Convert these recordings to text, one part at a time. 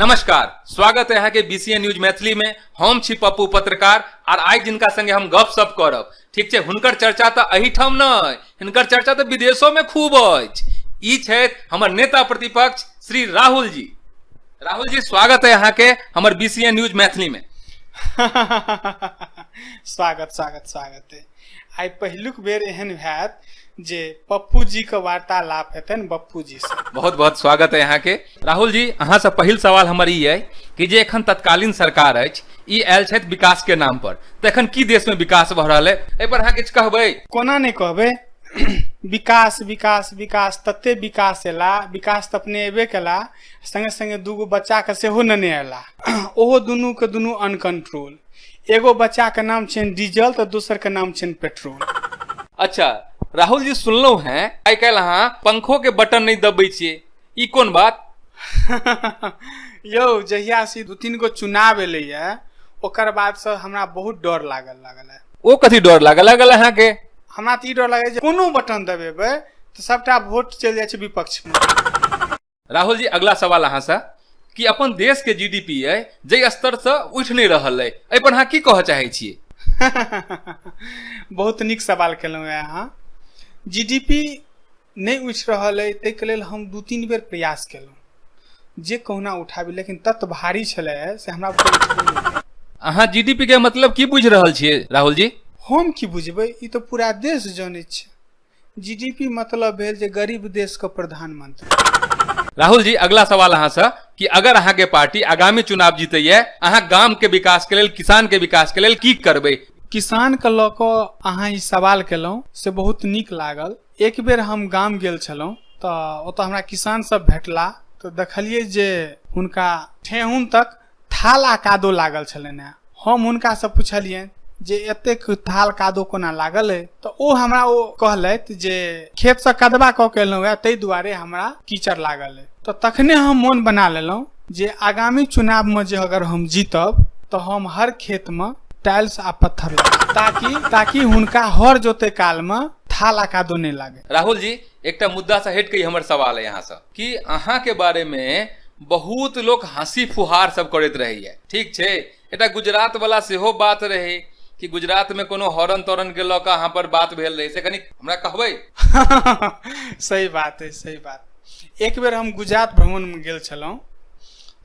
नमस्कार, स्वागत है यहाँ के बीसीएन न्यूज मैथिली में। हम छी पप्पू पत्रकार और आज जिनका संगे हम गपशप करब, ठीक है। हुनकर चर्चा तो अहिठाम नहीं, हिनकर चर्चा तो विदेशों में खूब अछि। ई छथि हमर नेता प्रतिपक्ष श्री राहुल जी। राहुल जी, स्वागत है यहाँ के हमर बीसीएन न्यूज मैथिली में। स्वागत है। आई पहिलुक बेर एहन हैत जे पप्पू जी के वार्तालाप हेतन बप्पू जी से। बहुत बहुत स्वागत है यहाँ के। राहुल जी, अहाँ से पहिल सवाल हमर ई है कि जे एखन तत्कालीन सरकार अछि, ई आयल छथि विकास के नाम पर, तो एखन की देश में विकास भऽ रहल है, एहि पर अहाँ किछु कहबै? कोना नहीं कहबै। विकास विकास विकास तते विकास एला, विकास तऽ अपने एबे केला, संगे संगे दूगो बच्चा के सेहो नेने एला, ओहो दुनू के दुनू अनकंट्रोल। एगो बच्चा के नाम छनि डीजल तो दोसर के नाम छनि पेट्रोल। अच्छा राहुल जी, सुनलहुं हैं आइ काल्हि अहाँ पंखो के बटन नहीं दबबै छियै, ई कोन बात? यौ, जहिया से 2-3 गो चुनाव एलैया ओकर बाद से हमरा बहुत डर लागल है। ओ कथी डर लागल अहाँ के? हमरा तऽ ई डर लागै जे कोनो बटन दबेबै तऽ सबटा वोट चलि जाइ छै विपक्ष में। राहुल जी, अगला सवाल अहाँ से कि अपन देश के जीडीपी है जे स्तर से उठ नहीं रहल है, एहि पर अहाँ की कहऽ चाहै छियै? बहुत नीक सवाल केलहुँ है अहाँ। जीडीपी नहीं उठ रहल है, ताहिके लेल हम 2-3 बेर प्रयास केलहुँ जे कहुना उठाबी, लेकिन तत भारी छलै से हमरा। अहाँ जीडीपी के मतलब की बुझि रहल छियै राहुल जी? हम की बुझबै, ई तो पूरा देश जानै छै। जीडीपी मतलब भेल जे गरीब देश के प्रधानमंत्री। राहुल जी, अगला सवाल अहाँ से कि अगर अहाँ के पार्टी आगामी चुनाव जीतैया, अहाँ गाम के विकास के लेल, किसान के विकास के लेल की करबै? किसान के लऽ कऽ अहाँ ई सवाल केलहुँ से बहुत नीक लागल। एक बेर हम गाम गेल छलहुँ तऽ ओतऽ हमरा किसान सब भेटला, तऽ देखलियै जे हुनका ठेहुन तक थाल आ कादो लागल छलनि हैं। हम हुनका से पुछलियनि जे एतेक थाल कादो कोना लागल है, तऽ ओ हमरा कहलथि जे खेत से कदबा कऽ के एलहुँ है, ताहि दुआरे हमरा कीचड़ लागल है। तऽ तखने हम मोन बना लेलहुँ जे आगामी चुनाव में जे अगर हम जीतब तऽ हम हर खेत में टाइल्स आ पत्थर लगाएब, ताकि हुनका हर जोते काल में थाल आ कादो नहीं लागे। राहुल जी, एकटा मुद्दा से हट के हमर सवाल है यहाँ से कि अहाँ के बारे में बहुत लोग हंसी फुहार सब करैत रहैया, ठीक छै। एटा गुजरात वाला सेहो बात रहे कि गुजरात में कोनो हॉर्न तोरन के लऽ कऽ अहाँ पर बात भेल रहे, से कनी हमरा कहबै? सही बात है, सही बात। एक बेर हम गुजरात भ्रमण में गेल छलहुँ,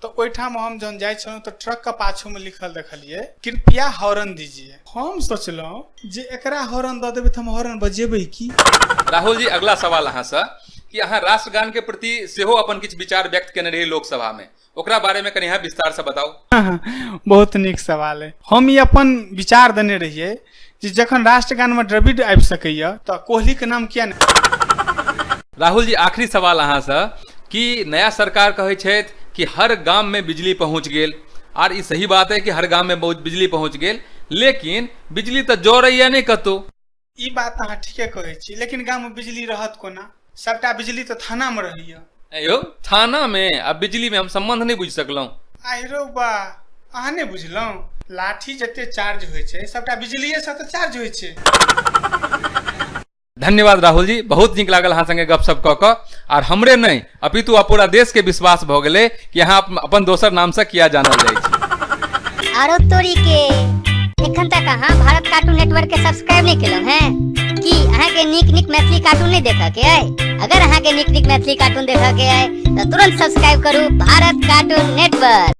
तो ओहिठाम हम जहन जाइ छलहुँ तो ट्रक के पाछू में लिखल देखलिए कृपया हॉर्न दीजिए। हम सोचलहुँ जे एकरा हॉर्न दऽ देबै तऽ हम हॉर्न बजेबै की? राहुल जी, अगला सवाल अहाँ से कि अहाँ राष्ट्रगान के प्रति सेहो अपन किछु विचार व्यक्त केने रही लोकसभा में, ओकरा बारे में कनी अहाँ विस्तार से बताउ। बहुत नीक सवाल है। हम ई अपन विचार देने रहिए जे जखन राष्ट्रगान में द्रविड़ आबि सकैया तऽ कोहली के नाम किया नहीं? राहुल जी, आखिरी सवाल अहाँ से कि नया सरकार कहै छथि कि हर गांव में बिजली पहुंच गेल, और ई सही बात है कि हर गांव में बहुत बिजली पहुंच गेल, लेकिन बिजली तो जोड़ैया नहीं कतौ। ई बात अहाँ ठीके कहै छी, लेकिन गांव में बिजली रहत कोना? सबटा बिजली तो थाना में रहैया। अयो, थाना में आ बिजली में हम संबंध नहीं बुझि सकलहुँ। आहिरो बा, अहाँ नहीं बुझलहुँ? लाठी जते चार्ज होइ छै सबटा बिजलीए से तो चार्ज होइ छै। धन्यवाद राहुल जी, बहुत नीक लागल अहाँ संगे गपशप कऽ कऽ, और हमरे नहीं अपितु पूरा देश के विश्वास भऽ गेलै कि अहाँ अपन दोसर नाम से किया जानल जाइ छै। आरो तोरी के एखन तक अहाँ भारत कार्टून नेटवर्क के सब्सक्राइब नहीं केलहुँ हैं कि अहाँ के नीक मैथिली कार्टून नहीं देखऽ के अइ? अगर अहाँ के नीक मैथिली कार्टून देखऽ के अइ तऽ तुरंत सब्सक्राइब करू भारत कार्टून नेटवर्क।